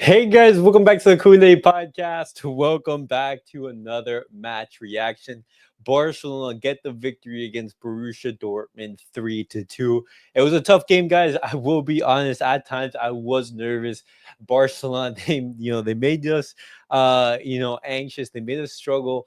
Hey guys, welcome back to the Kool-Aid Podcast. Welcome back to another match reaction. Barcelona get the victory against Borussia Dortmund 3-2. It was a tough game, guys. I will be honest. At times, I was nervous. Barcelona, they made us, anxious. They made us struggle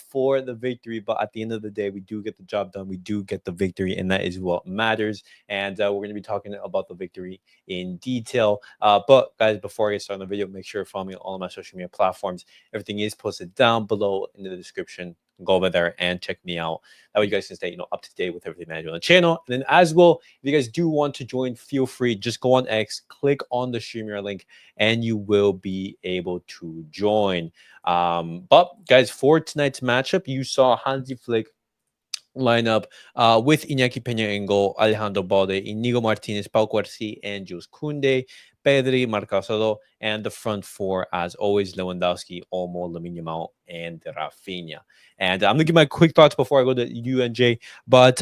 for the victory. But at the end of the day, we do get the job done. We do get the victory, and that is what matters. And we're going to be talking about the victory in detail. But guys, before I get started on the video, make sure to follow me on all of my social media platforms. Everything is posted down below in the description. Go over there and check me out. That way you guys can stay, up to date with everything I do on the channel. And then as well, if you guys do want to join, feel free. Just go on X, click on the streamer link, and you will be able to join. But guys, for tonight's matchup, you saw Hansi Flick lineup with Iñaki Peña in goal, Alejandro Balde, Inigo Martinez, Pau Cuarsí, and Jules Koundé, Pedri, Marcelo, and the front four, as always, Lewandowski, Olmo, Lamine Yamal, and Raphinha. And I'm gonna give my quick thoughts before I go to UNJ. But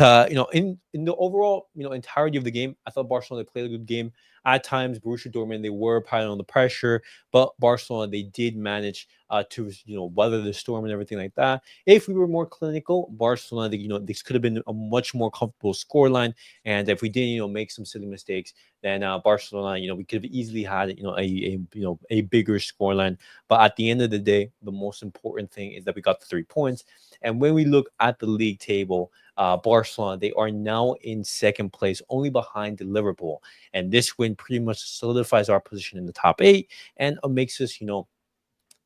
in the overall entirety of the game, I thought Barcelona played a good game. At times, Borussia Dortmund, they were piling on the pressure, but Barcelona, they did manage to weather the storm and everything like that. If we were more clinical, Barcelona, this could have been a much more comfortable scoreline. And if we didn't, make some silly mistakes, then Barcelona, we could have easily had a bigger scoreline. But at the end of the day, the most important thing is that we got the 3 points. And when we look at the league table, Barcelona, they are now in second place, only behind Liverpool. And this win pretty much solidifies our position in the top 8 and makes us,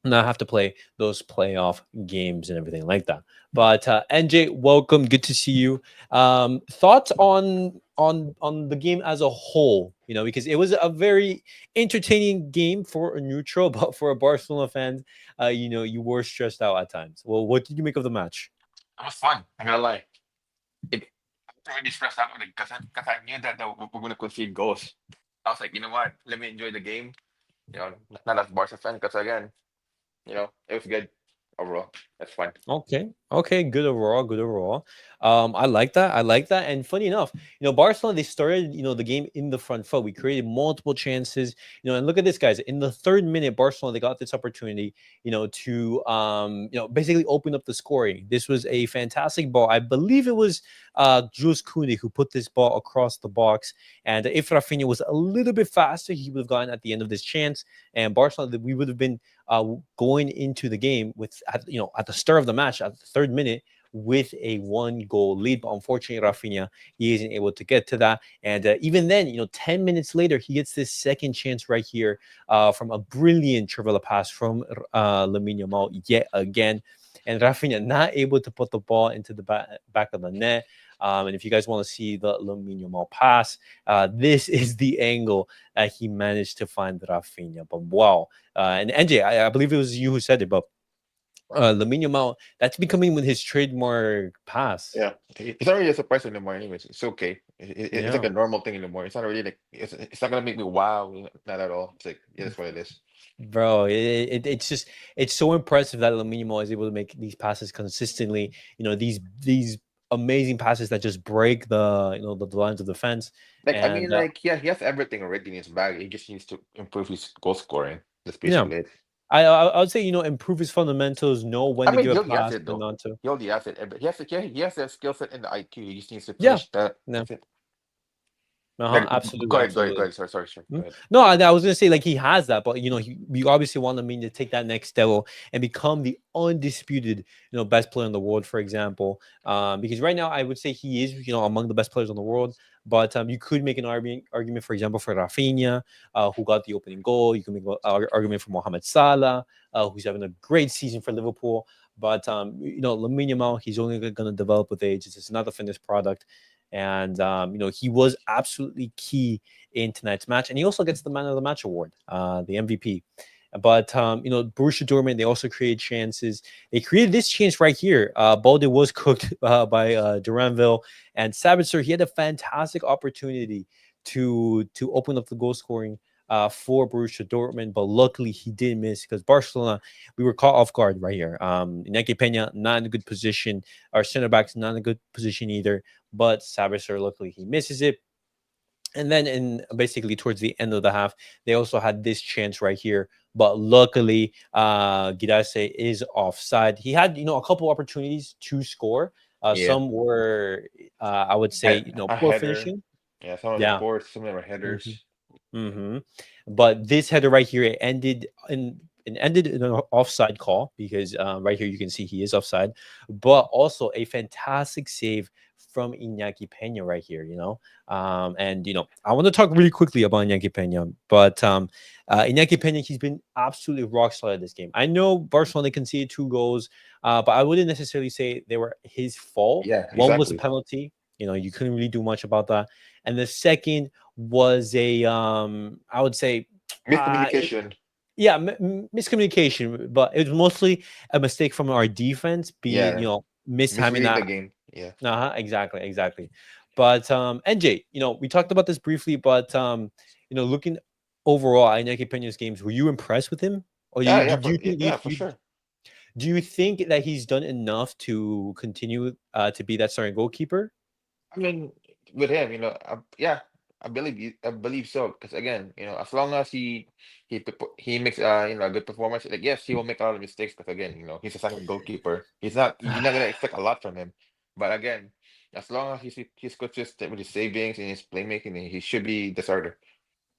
not have to play those playoff games and everything like that. But NJ, welcome. Good to see you. Thoughts on the game as a whole, because it was a very entertaining game for a neutral, but for a Barcelona fan, you were stressed out at times. Well, what did you make of the match? It was fun. I'm gonna lie. I was already stressed out because I knew that we're gonna concede goals. I was like, you know what? Let me enjoy the game. Not as Barca fan, because again, it was good overall. That's fun. Okay, good overall, good overall. I like that. I like that. And funny enough, Barcelona, they started, the game in the front foot. We created multiple chances, and look at this, guys. In the 3rd minute, Barcelona, they got this opportunity, to basically open up the scoring. This was a fantastic ball. I believe it was Jules Koundé who put this ball across the box. And if Raphinha was a little bit faster, he would have gotten at the end of this chance. And Barcelona, we would have been going into the game with at the start of the match at the 3rd minute with a 1-goal lead. But unfortunately, Raphinha, he isn't able to get to that. And even then, 10 minutes later, he gets this second chance right here from a brilliant Trivela pass from Lamine Yamal yet again. And Raphinha not able to put the ball into the back of the net. And if you guys want to see the Lamine Yamal pass, this is the angle that he managed to find Raphinha. But wow. And NJ, I believe it was you who said it, but Lamine Yamal, that's becoming with his trademark pass. Yeah, it's not really a surprise anymore. Anyways, it's okay. It's like Yeah. a normal thing anymore. It's not really like it's not gonna make me wow. Not at all. It's like yeah, that's what it is. Bro, it's so impressive that Lamine Yamal is able to make these passes consistently. These amazing passes that just break the lines of defense. Like I mean, And like yeah, he has everything already in his bag. He just needs to improve his goal scoring. That's yeah, basically it. I would say improve his fundamentals, know when I to mean, give he a already has pass, it when though. not to. He already has it. But he has the skill set and the IQ. He just needs to Yeah, finish that. yeah, That's it. uh-huh, Like, absolutely, go ahead, go ahead, go absolutely. ahead. Sorry. Go Mhm. ahead. No, I was gonna say like he has that, but we obviously want Lamine to take that next level and become the undisputed, best player in the world, for example. Because right now I would say he is, among the best players in the world. But you could make an argument, for example, for Raphinha, who got the opening goal. You can make an argument for Mohamed Salah, who's having a great season for Liverpool. But Lamine Yamal, he's only going to develop with age. It's not the finished product. And he was absolutely key in tonight's match, and he also gets the Man of the Match award, the MVP. But Borussia Dortmund, they also created chances. They created this chance right here. Balde was cooked by Duranville, and Sabitzer, he had a fantastic opportunity to open up the goal scoring for Borussia Dortmund, but luckily he did miss because Barcelona, we were caught off guard right here. Iñaki Peña not in a good position. Our center back's not in a good position either, but Sabitzer, luckily he misses it. And then in basically towards the end of the half, they also had this chance right here. But luckily, Guirassy is offside. He had, a couple opportunities to score. Yeah. Some were, I would say, A poor header. finishing. Yeah, some of them Yeah. forced, some of them were Mhm. headers. hmm But this header right here, it ended in an offside call because right here you can see he is offside, but also a fantastic save from Iñaki Peña right here. And I want to talk really quickly about Iñaki Peña, but Iñaki Peña, he's been absolutely rock solid this game. I know Barcelona conceded 2 goals, but I wouldn't necessarily say they were his fault. Yeah, One was a exactly. penalty. You couldn't really do much about that, and the second was a I would say uh it- Miscommunication. yeah, miscommunication, but it was mostly a mistake from our defense being Yeah, mistiming misreading the that. game. Yeah. Exactly. But NJ, we talked about this briefly, but looking overall at Iñaki Peña's games, were you impressed with him? Or Yeah, do you think yeah, for sure. do you think that he's done enough to continue to be that starting goalkeeper? I mean, with him, yeah, I believe so. Because again, as long as he makes a good performance, like yes, he will make a lot of mistakes. Because again, he's a second goalkeeper. You're not gonna expect a lot from him. But again, as long as he's consistent with his savings and his playmaking, he should be the starter.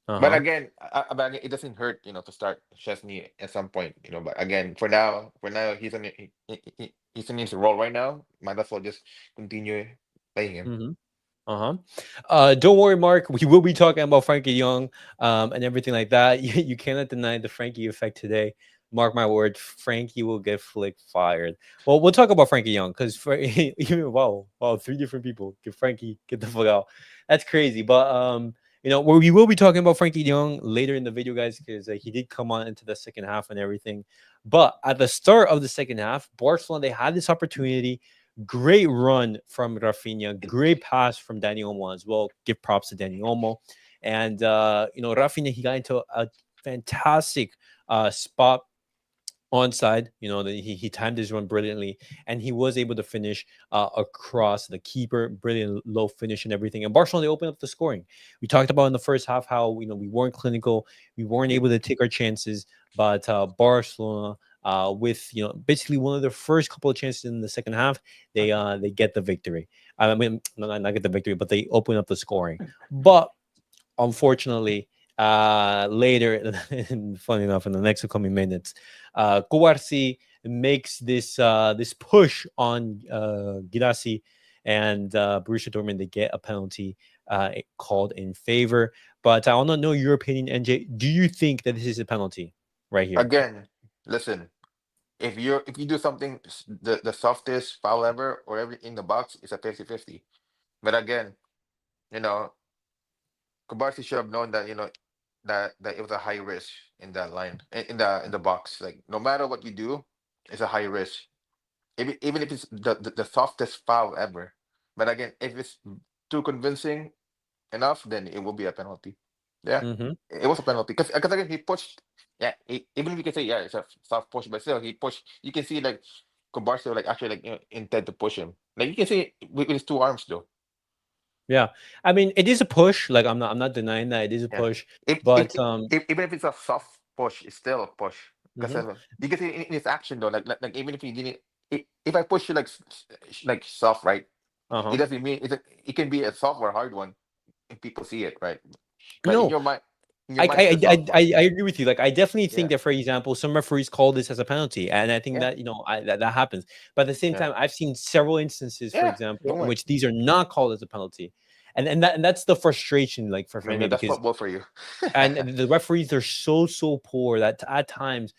But Uh-huh. again, but again, it doesn't hurt, to start Chesney at some point, But again, for now, he's in his role right now. Might as well just continue playing him. Mhm. Uh-huh. Don't worry, Mark. We will be talking about Frankie Young, and everything like that. You cannot deny the Frankie effect today. Mark my word, Frankie will get flick fired. Well, we'll talk about Frankie Young because wow, 3 different people get Frankie get the fuck out. That's crazy. But where we will be talking about Frankie Young later in the video, guys, because he did come on into the second half and everything. But at the start of the second half, Barcelona they had this opportunity. Great run from Raphinha. Great pass from Dani Olmo as well. Give props to Dani Olmo. And Raphinha, he got into a fantastic spot onside. He timed his run brilliantly, and he was able to finish across the keeper. Brilliant low finish and everything. And Barcelona they opened up the scoring. We talked about in the first half how we weren't clinical, we weren't able to take our chances, but Barcelona. With basically one of their first couple of chances in the second half, they get the victory. I mean, not get the victory, but they open up the scoring. But unfortunately, later, and funny enough, in the next coming minutes, Guirassy makes this push on Guirassy, and Borussia Dortmund they get a penalty called in favor. But I want to know your opinion, NJ. Do you think that this is a penalty right here? Again, listen, if you do something the softest foul ever or ever in the box, it's a 50-50. But again, you know, Kobashi should have known that that it was a high risk in that line in the box. Like no matter what you do, it's a high risk. Even if it's the softest foul ever. But again, if it's too convincing enough, then it will be a penalty. Yeah, Mm-hmm. it was a penalty because again he pushed. Yeah, even if you can say yeah, it's a soft push, but still he pushed. You can see like Kubarso like actually like intend to push him. Like you can see with his two arms though. Yeah, I mean it is a push. Like I'm not denying that it is a Yeah, push, if, if, but even if it's a soft push, it's still a push because mhm. you can see in his action though. Like even if he didn't, if I push you like like soft, right? It Uh-huh. doesn't mean it can be a soft or hard one if people see it, right? But No, in your I mind, I it's a I soft I one. I agree with you. Like, I definitely think Yeah, that, for example, some referees call this as a penalty, and I think yeah, that that happens. But at the same yeah, time, I've seen several instances, for yeah. example, Don't in worry. which these are not called as a penalty, and that's the frustration, like for I me, mean, that's because football for you. and the referees are so poor that at times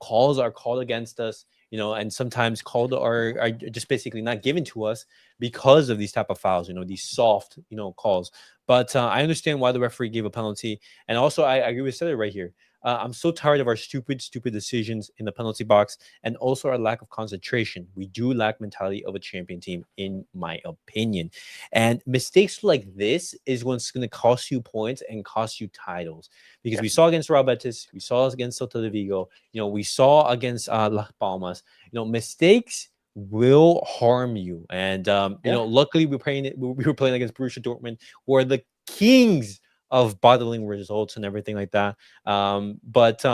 calls are called against us, and sometimes called are just basically not given to us because of these type of fouls, these soft calls. But I understand why the referee gave a penalty, and also I agree with Seth right here. I'm so tired of our stupid decisions in the penalty box, and also our lack of concentration. We do lack mentality of a champion team, in my opinion. And mistakes like this is what's going to cost you points and cost you titles. Because Yeah, we saw against Real Betis, we saw against Celta de Vigo, we saw against Las Palmas. Mistakes will harm you. And yeah, luckily we were playing against Borussia Dortmund, who are the kings of bottling results and everything like that. But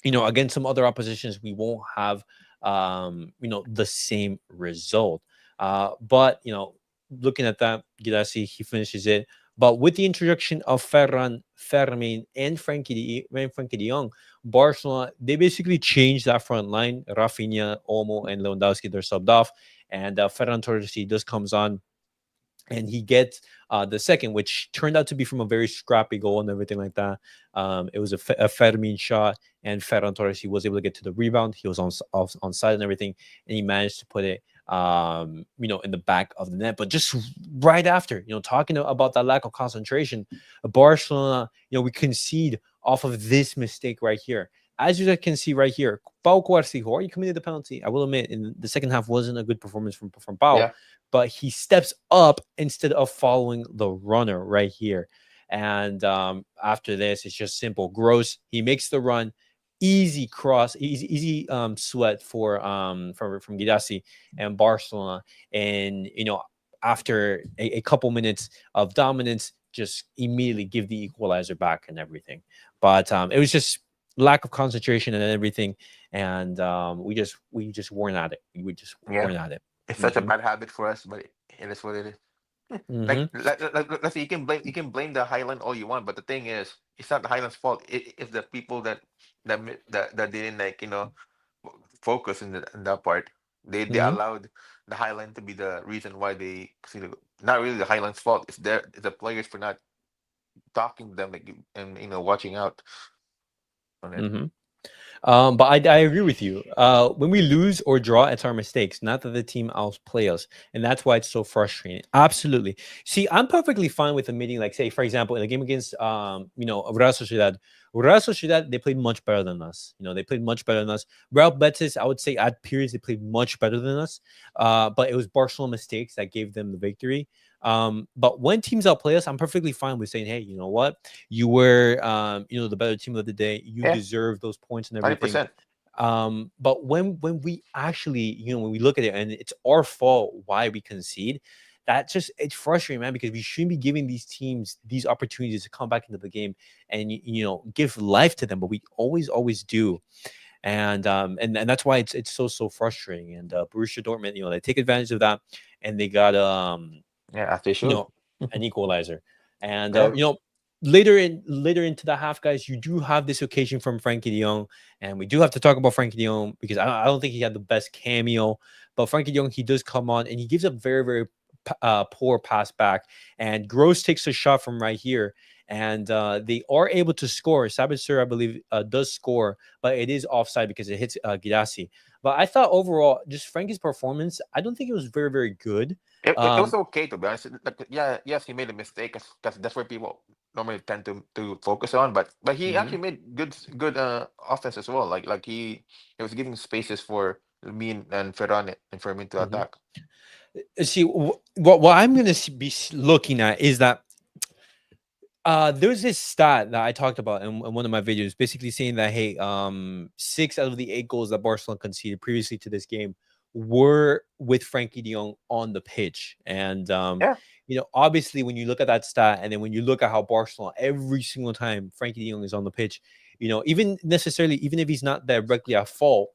against some other oppositions, we won't have the same result. But looking at that, Guirassy, he finishes it. But with the introduction of Ferran, Fermin, and Frenkie de Jong, Barcelona, they basically changed that front line. Raphinha, Olmo, and Lewandowski, they're subbed off. And Ferran Torres, he just comes on and he gets the second, which turned out to be from a very scrappy goal and everything like that. It was a Fermin shot, and Ferran Torres, he was able to get to the rebound. He was on side and everything, and he managed to put it, in the back of the net. But just right after, talking about that lack of concentration, Barcelona, we concede off of this mistake right here. As you can see right here, Pau Cuarcijo, he committed the penalty. I will admit, in the second half, wasn't a good performance from Pau. Yeah. But he steps up instead of following the runner right here. And after this, it's just simple. Gross, he makes the run, easy cross, easy sweat from Guirassy and Barcelona. And after a couple minutes of dominance, just immediately give the equalizer back and everything. But it was just lack of concentration and everything, and we just weren't at it. We just weren't at it. It's such a bad habit for us, but it is what it is. Like, let's say you can blame the Highland all you want, but the thing is, it's not the Highland's fault. It's the people that didn't focus in that part. They allowed the Highland to be the reason why they not really the Highland's fault. It's the players for not talking to them and watching out on it. But I agree with you. When we lose or draw, it's our mistakes, not that the team outplay us, and that's why it's so frustrating. Absolutely. See, I'm perfectly fine with admitting, like, say, for example, in a game against, Real Sociedad, they played much better than us. They played much better than us. Real Betis, I would say, at periods they played much better than us. But it was Barcelona mistakes that gave them the victory. But when teams outplay us, I'm perfectly fine with saying, hey, you know what? You were, the better team of the day. You deserve those points and everything. 100%. But when we actually, when we look at it and it's our fault why we concede, it's frustrating, man, because we shouldn't be giving these teams these opportunities to come back into the game and, give life to them. But we always do. And that's why it's so frustrating. And Borussia Dortmund, they take advantage of that, and they got as they should. An equalizer. And later into the half, guys, you do have this occasion from Frenkie de Jong, and we do have to talk about Frenkie de Jong because I don't think he had the best cameo, but Frenkie de Jong, he does come on and he gives a very, very poor pass back, and Gross takes a shot from right here, and they are able to score. Sabitzer, I believe, does score, but it is offside because it hits Guirassy. But I thought overall, just Frankie's performance, I don't think it was very, very good. It was okay, to be honest. Yes, he made a mistake because that's where people normally tend to focus on. But he actually made good offense as well. Like he was giving spaces for me and Ferran and Fermin to attack. See, what I'm going to be looking at is that there's this stat that I talked about in one of my videos, basically saying that, hey, 6 out of the 8 goals that Barcelona conceded previously to this game were with Frenkie de Jong on the pitch. And, obviously, when you look at that stat, and then when you look at how Barcelona, every single time Frenkie de Jong is on the pitch, even if he's not directly at fault,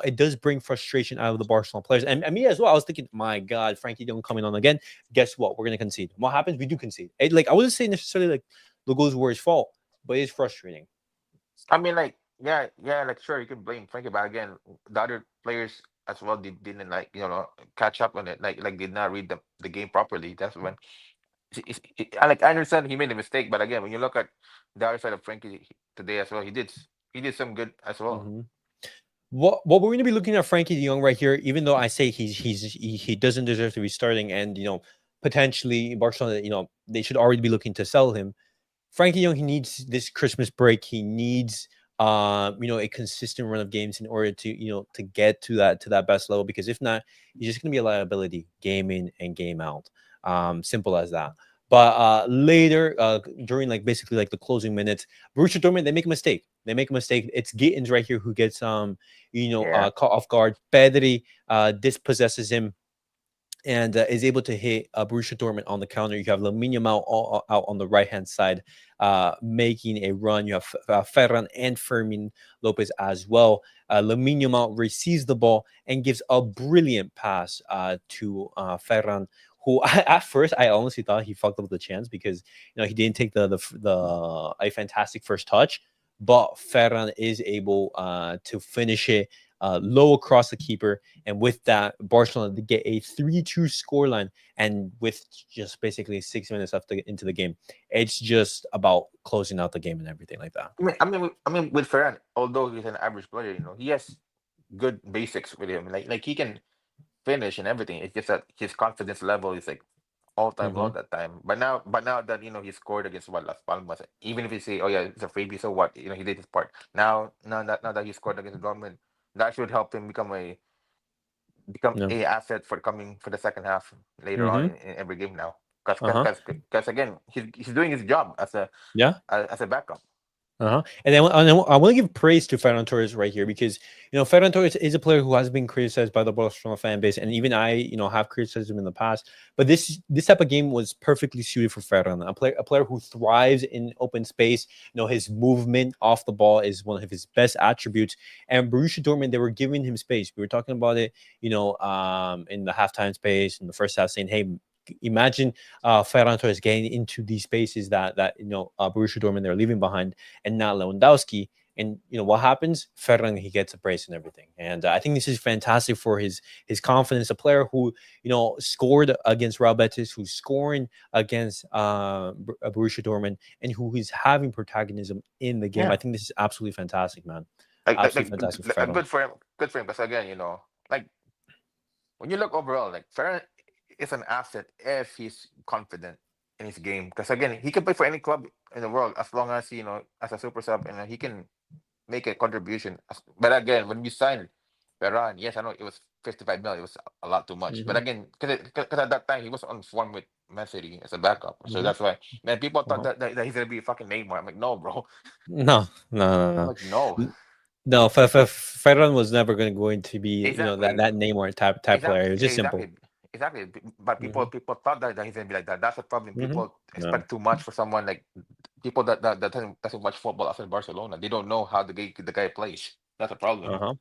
it does bring frustration out of the Barcelona players. And me as well, I was thinking, my God, Frenkie de Jong coming on again. Guess what? We're going to concede. What happens? We do concede. I wouldn't say necessarily like the goals were his fault, but it's frustrating. I mean, sure, you can blame Frenkie, but again, the other players as well didn't catch up on it, did not read the game properly. That's when I understand he made a mistake, but again, when you look at the other side of Frenkie today as well, he did some good as well. What we're going to be looking at Frenkie de Jong right here, even though I say he doesn't deserve to be starting, and potentially Barcelona, they should already be looking to sell him. Frenkie de Jong, he needs this Christmas break. He needs a consistent run of games in order to to get to that best level, because if not, he's just going to be a liability game in and game out. Simple as that. But later, during basically the closing minutes, Borussia Dortmund, they make a mistake. It's Gittins right here who gets caught off guard. Pedri dispossesses him, and is able to hit Borussia Dortmund on the counter. You have Lamine Yamal out on the right hand side, making a run. You have Ferran and Fermin Lopez as well. Lamine Yamal receives the ball and gives a brilliant pass to Ferran, who at first I honestly thought he fucked up the chance because he didn't take the a fantastic first touch, but Ferran is able to finish it low across the keeper, and with that, Barcelona to get a 3-2 scoreline, and with just basically 6 minutes left into the game, it's just about closing out the game and everything like that. I mean, with Ferran, although he's an average player, he has good basics with him. Like he can finish and everything. It's just that his confidence level is like all time low Mm-hmm. at that time. But now that he scored against what Las Palmas, even if you say, oh yeah, it's a freebie, so what? He did his part. Now that he scored against Dortmund, that should help him become Yeah. a asset for coming for the second half later on Mm-hmm. in every game now. Because Uh-huh. because again, he's doing his job Yeah. as a backup. Uh-huh. And then I want to give praise to Ferran Torres right here because Ferran Torres is a player who has been criticized by the Barcelona fan base, and even I have criticized him in the past. But this type of game was perfectly suited for Ferran, a player who thrives in open space. His movement off the ball is one of his best attributes. And Borussia Dortmund, they were giving him space. We were talking about it, in the halftime space in the first half, saying, "Hey, imagine Ferran Torres getting into these spaces that Borussia Dortmund they're leaving behind, and not Lewandowski." And what happens? Ferran, he gets a brace and everything. And I think this is fantastic for his confidence. A player who scored against Real Betis, who's scoring against Borussia Dortmund, and who is having protagonism in the game. Yeah, I think this is absolutely fantastic, man. like Absolutely fantastic for Ferran. good for him. Good for him. Because again, like when you look overall, like Ferran is an asset if he's confident in his game. Because again, he can play for any club in the world as long as as a super sub, and he can make a contribution. But again, when we signed Ferran, yes, I know it was 55 million. It was a lot too much. But Hmm. again, because at that time he was on form with Man City as a backup, so Hmm. that's why. Man, people thought Uh-huh. that he's gonna be a fucking Neymar. I'm like, no, bro. No, no, no, I'm like, no. no. No, Ferran was never going to be, Exactly. that Neymar type player. It was just simple. Exactly. But people Hmm. people thought that he's gonna be like that. That's the problem. Hmm. People No. expect too much for someone like people that doesn't watch football outside Barcelona. They don't know how the guy plays. That's a problem. Uh-huh.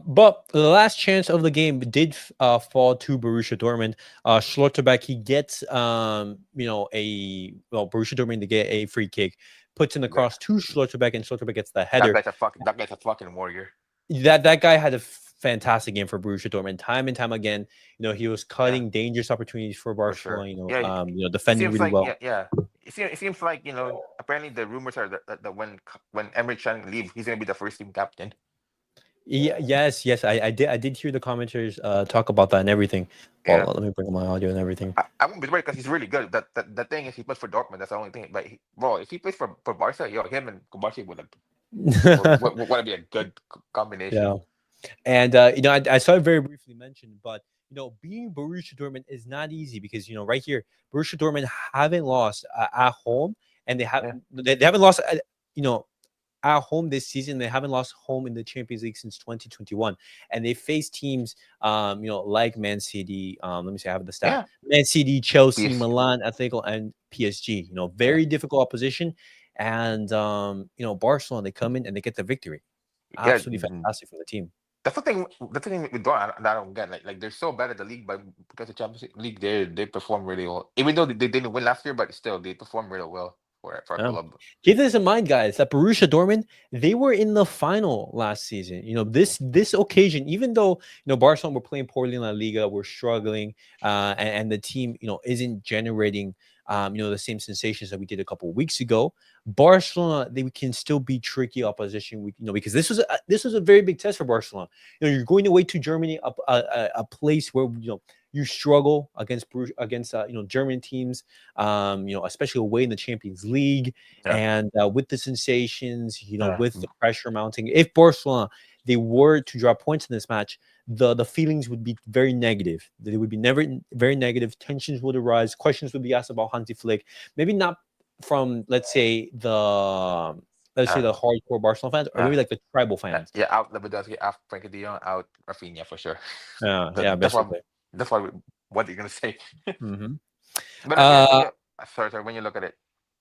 But the last chance of the game did fall to Borussia Dortmund. Schlotterbeck, he gets Borussia Dortmund to get a free kick, puts in the Yeah. cross to Schlotterbeck, and Schlotterbeck gets the That header. guy's a fucking that guy's a fucking warrior. That guy had a fantastic game for Borussia Dortmund, time and time again. He was Yeah, cutting dangerous opportunities for for sure. Barcelona. Yeah, it Defending seems really like well. yeah. It seems like apparently the rumors are that when Emre Can leave, he's gonna be the first team captain. Yeah, yes. I did hear the commenters talk about that and everything. Well, Yeah. let me bring up my audio and everything. I won't be worried because he's really good. That the thing is he plays for Dortmund. That's the only thing. But bro, if he plays for Barca, him and Kubashi would be a good combination. Yeah. And I saw it very briefly mentioned, but being Borussia Dortmund is not easy because right here, Borussia Dortmund haven't lost at home, and Yeah, they haven't lost you know at home this season. They haven't lost home in the Champions League since 2021, and they face teams like Man City. Let me see, I have the stat: yeah, Man City, Chelsea, peace. Milan, Atletico, and PSG. Yeah, Very difficult opposition, and Barcelona, they come in and they get the victory. yeah. Absolutely fantastic from the team. That's the thing. The thing with Dortmund, I don't get. Like they're so bad at the league, but because the Champions League, they perform really well. Even though they didn't win last year, but still they perform really well for a Yeah. club. Keep this in mind, guys, that Borussia Dortmund, they were in the final last season. This occasion, even though Barcelona were playing poorly in La Liga, we're struggling, and the team isn't generating the same sensations that we did a couple of weeks ago. Barcelona, they can still be tricky opposition. Because this was a very big test for Barcelona. You're going away to Germany, a place where you struggle against German teams, especially away in the Champions League, Yeah, and with the sensations, yeah, with the pressure mounting. If Barcelona they were to drop points in this match, the feelings would be very negative. They would be never very negative. Tensions would arise. Questions would be asked about Hansi Flick. Maybe not from let's say the uh, hardcore Barcelona fans, or yeah. maybe like the tribal fans. Out Lewandowski, out Frenkie de Jong, out Raphinha for sure. Yeah, That's why basically. that's why what are you gonna say? Mm-hmm. But again, Uh, sorry, when you look at it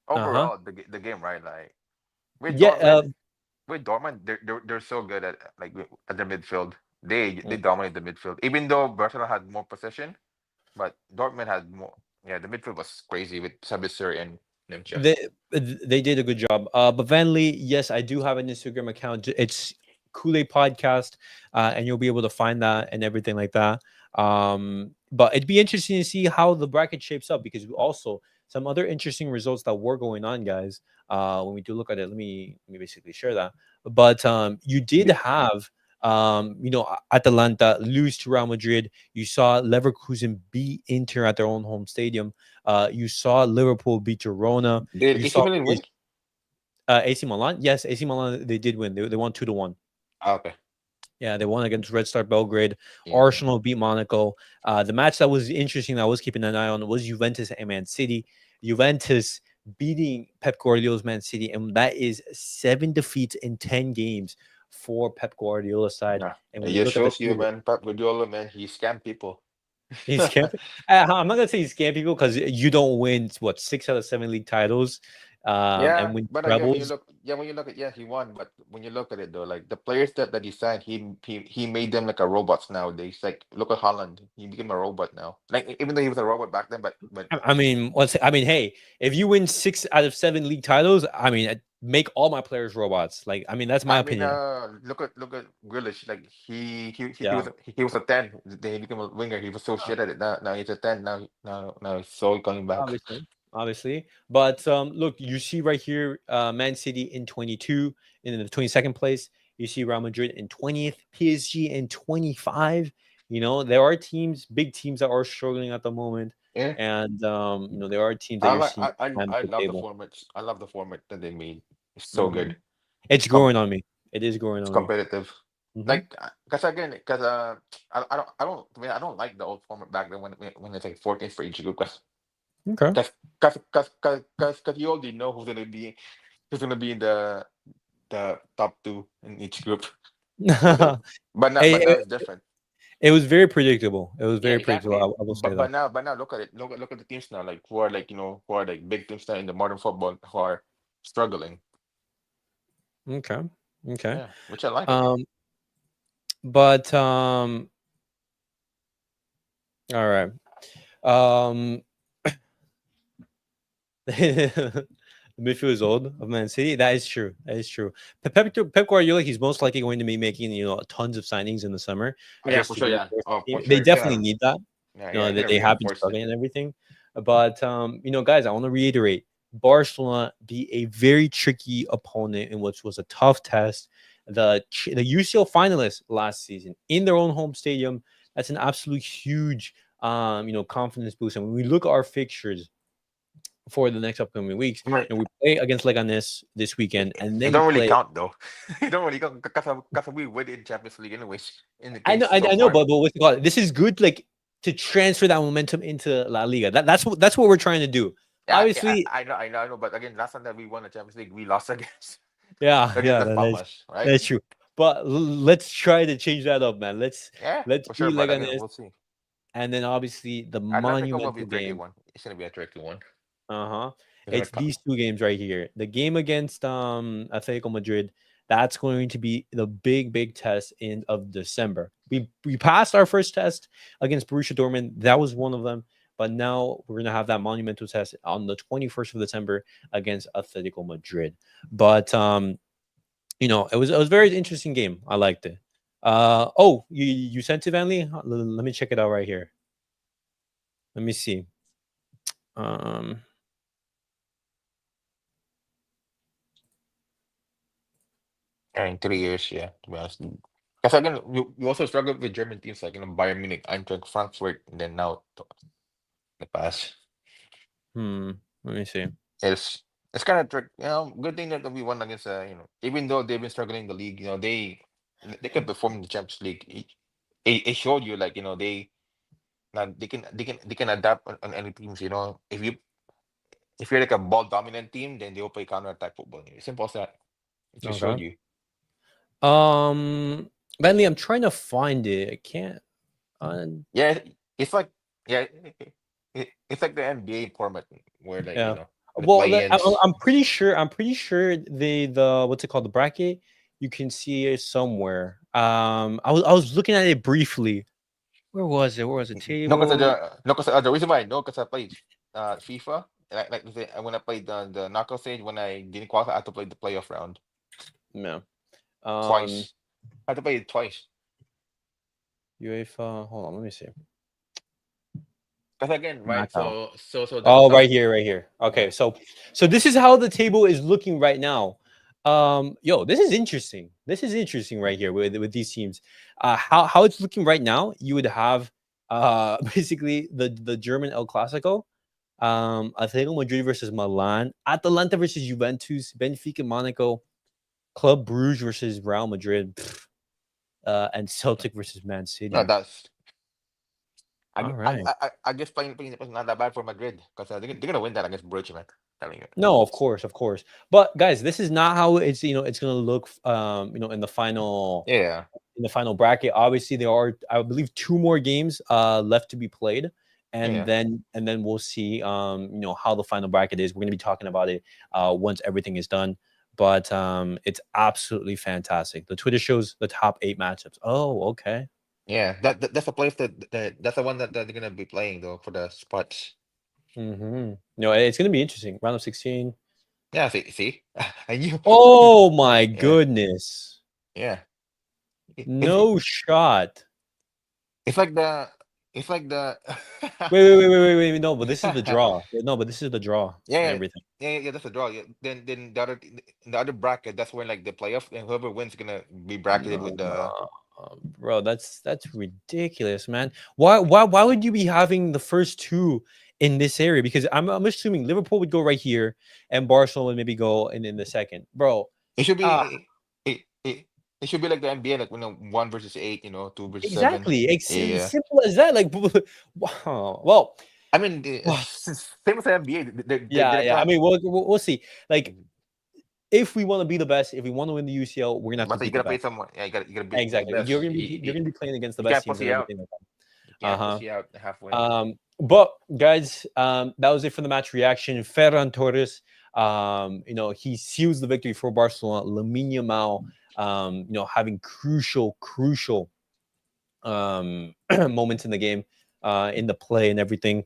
uh-huh. overall, the game, right? Like with Yeah. Dortmund, they're so good at like at the midfield. They dominate the midfield, even though Barcelona had more possession, but Dortmund had more. Yeah, the midfield was crazy with Sabitzer and Nimcha. They they did a good job. But Vanley, yes, I do have an Instagram account. It's Kool-Aid Podcast, and you'll be able to find that and everything like that. But it'd be interesting to see how the bracket shapes up because we also some other interesting results that were going on, guys. When we do look at it, let me basically share that. But you did have Atalanta lose to Real Madrid. You saw Leverkusen beat Inter at their own home stadium. You saw Liverpool beat Girona. Did You AC saw Milan win? AC Milan. Yes, AC Milan. They did win. They won 2-1. Ah, okay. Yeah, they won against Red Star Belgrade. Yeah. Arsenal beat Monaco. The match that was interesting that I was keeping an eye on was Juventus and Man City. Juventus beating Pep Guardiola's Man City, and that is 7 defeats in 10 games for Pep Guardiola's side. Yeah. And It when you just look at the shows you, table, man. Pep Guardiola, man, he scammed people. he's scamming. I'm not gonna say he's scamming people because you don't win what 6 out of 7 league titles, Yeah, and win but again, trebles. when you look at, yeah, he won. But when you look at it though, like the players that he signed, he made them like a robots nowadays. Like look at Holland, he became a robot now. Like even though he was a robot back then, but I mean, hey, if you win 6 out of 7 league titles, I mean, make all my players robots. Like, I mean, that's my I mean, opinion. look at Grealish. Like he Yeah, was he was a 10. Then he became a winger. He was so shit at it. Now he's a 10. Now he's so coming back. obviously. But look, you see right here, Man City in 22, in the 22nd place. You see Real Madrid in 20th, PSG in 25. There are teams, big teams that are struggling at the moment, Yeah, and there are teams that you're seeing climb I the love the table. format. I love the format that they made. It's so Hmm. good. It's Com growing on me. It is growing it's on me. competitive. Hmm. Like, because I mean, I don't like the old format back then when it's like 14 for each group, Okay. because you already know who's gonna be in the top two in each group. So, but now Hey, it's different. it was very predictable. It was Yeah, very predictable. exactly. I will say that. But now look at it. Look at the teams now, like who are like who are like big teams now in the modern football who are struggling. Okay. Okay. Yeah, which I like it. Um, but all right. Um, the midfield is old of Man City. That is true. That is true. Pep Guardiola, he's most likely going to be making tons of signings in the summer Yeah, just for to sure. Yeah. reinforce Oh, the for team. They sure. He's definitely gonna. need that. Yeah, he's That gonna they have been reinforce struggling it. and everything. But guys, I want to reiterate: Barcelona be a very tricky opponent in which was a tough test. The UCL finalists last season in their own home stadium. That's an absolute huge confidence boost. And when we look at our fixtures for the next upcoming weeks, Right. we play against Leganes this weekend, and It then you don't really play. count though. It don't really count because we win in Champions League anyways. In the I case know, so I know, far. but what's it called? This is good, like to transfer that momentum into La Liga. That's what we're trying to do. Yeah, Obviously, I know. But again, last time that we won the Champions League, we lost against yeah, against Las Palmas, right? that's true. But let's try to change that up, man. Yeah, Let's for sure. beat But again, Leganes, we'll see. and then obviously the Atletico will be a monumental tricky game. one. It's gonna be a tricky one. Uh-huh. It's gonna It's come. these two games right here. The game against Atletico Madrid, that's going to be the big test in of December. We passed our first test against Borussia Dortmund. That was one of them. But now we're gonna have that monumental test on the 21st of December against Atletico Madrid. But it was a very interesting game. I liked it. Oh, you sent it, Vanley? Let me check it out right here. Let me see. Um Yeah, in 3 years, yeah. To be honest, because again, we also struggled with German teams like Bayern Munich, Eintracht Frankfurt, and then now the past. let me see. It's kind of trick. Good thing that we won against. Even though they've been struggling in the league, they can perform in the Champions League. It showed you like they can adapt on any teams. If you're like a ball dominant team, then they'll play counter attack football. Simple as that. It just Okay. showed you. Bentley, I'm trying to find it. I can't. Yeah, it's like Yeah, it's like the NBA format where like Yeah. the Well, play-ins. I'm pretty sure. I'm pretty sure the what's it called, the bracket. You can see it somewhere. I was looking at it briefly. Where was it? Where was the No, because table? the reason why I know because I played FIFA. When I played the knockout stage when I didn't qualify, I had to play the playoff round No. Um, twice. I had to play it twice. UEFA. Hold on, let me see. Because again, right? Knockout. So the Oh, top. right here, right here. Yeah. Okay, so this is how the table is looking right now. Yo, this is interesting. This is interesting right here with these teams. How it's looking right now, you would have basically the German El Clasico, Atletico Madrid versus Milan, Atalanta versus Juventus, Benfica Monaco, Club Brugge versus Real Madrid, and Celtic versus Man No, City. that's. All right. I guess playing it was not that bad for Madrid because they're gonna win that against Borussia, man. Telling you. No, of course, of course. But guys, this is not how it's gonna look Yeah, in the final bracket. Obviously, there are, I believe, two more games left to be played, yeah, and then we'll see how the final bracket is. We're gonna be talking about it once everything is done. But it's absolutely fantastic. The Twitter shows the top 8 matchups. Oh, okay. yeah. That's a place that's the one that they're gonna be playing though for the spots. No, it's gonna be interesting. Round of 16. Yeah, see, I knew. Oh my Yeah, goodness. yeah. It's No shot. it's like the it's like the Wait. No, but this is the draw. No, but this is the draw and yeah, everything. yeah. That's a draw. Yeah. Then the other bracket, that's when like the playoff and whoever wins gonna be bracketed with the. No, bro, that's ridiculous, man. Why would you be having the first two in this area? Because I'm assuming Liverpool would go right here and Barcelona would maybe go in the second, bro. It should Ah, be it should be like the NBA, like 1 versus 8, 2 versus 7. exactly. Yeah, It's yeah. simple as that. Like, wow. Well, I mean, wow. same as the NBA. They're Yeah. I gonna. mean, we'll see. Like, if we want to be the best, if we want to win the UCL, we're gonna have to But you beat the gotta pay best. someone. Yeah, you gotta beat the Exactly. best. You're gonna be playing against the You best can't teams and pussy out. everything like that. You can't Uh-huh. pussy out halfway. But guys, that was it for the match reaction. Ferran Torres, he seals the victory for Barcelona. Lamine Yamal, having crucial moments in the game, in the play and everything.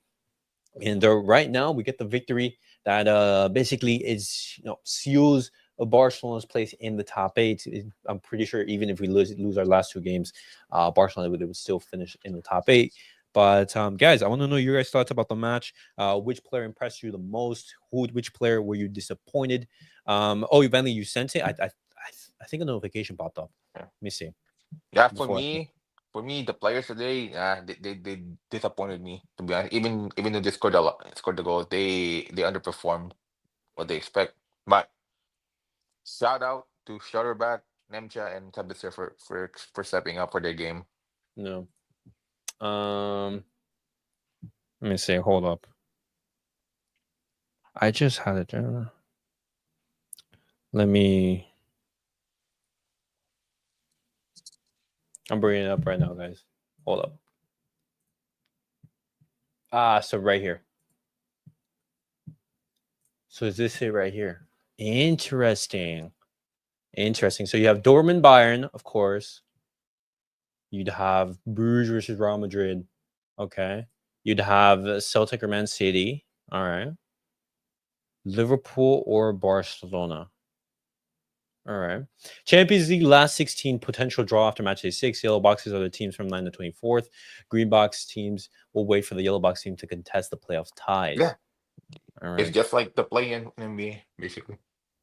And right now, we get the victory that basically is seals Barcelona's place in the top 8. I'm pretty sure even if we lose our last 2 games, Barcelona would still finish in the top 8. But guys, I want to know your guys' thoughts about the match. Which player impressed you the most? Which player were you disappointed? Oh, eventually you sent it. I think a notification popped up. Yeah, Let me see yeah. before. For me, the players today, they disappointed me. To be honest, even though they scored a lot, scored the goals, they underperformed what they expect. But shout out to Shutterback, Nemcha, and Tabitzer for stepping up for their game. No. Um. Let me see. Hold up. I just had it. Let me. I'm bringing it up right now, guys. Hold up. So right here. So is this it right here? Interesting. Interesting. So you have Dortmund Bayern, of course. You'd have Bruges versus Real Madrid. Okay. You'd have Celtic or Man City. All right. Liverpool or Barcelona. All right. Champions League last 16 potential draw after match day 6. Yellow boxes are the teams from 9 to 24th. Green box teams will wait for the yellow box team to contest the playoff Yeah, ties. All it's right. just like the play in NBA, basically.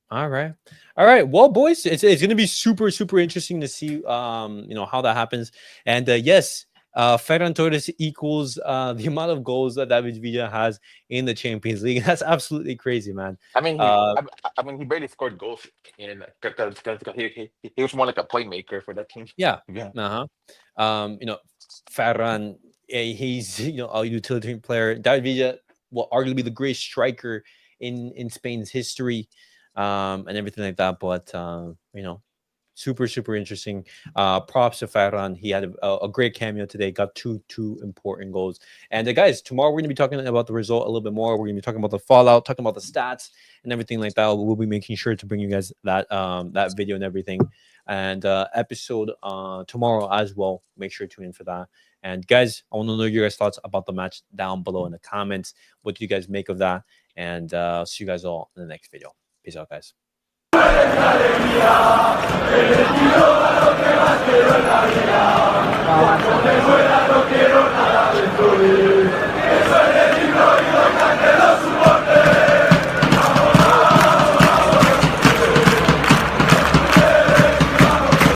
All right. All right. Well, boys, it's going to be super interesting to see how that happens. And yes, Ferran Torres equals the amount of goals that David Villa has in the Champions League. That's absolutely crazy, man. I mean, Uh I mean, he barely scored goals in because he was more like a playmaker for that team. yeah. Yeah, Uh-huh. Ferran, he's a utilitarian player. David Villa will arguably be the greatest striker in Spain's history, and everything like that. But Super interesting. Props to Ferran. He had a great cameo today. Got two important goals. And guys, tomorrow we're going to be talking about the result a little bit more. We're going to be talking about the fallout, talking about the stats and everything like that. We'll be making sure to bring you guys that that video and everything, and episode tomorrow as well. Make sure to tune in for that. And guys, I want to know your guys' thoughts about the match down below in the comments. What do you guys make of that? And see you guys all in the next video. Peace out, guys.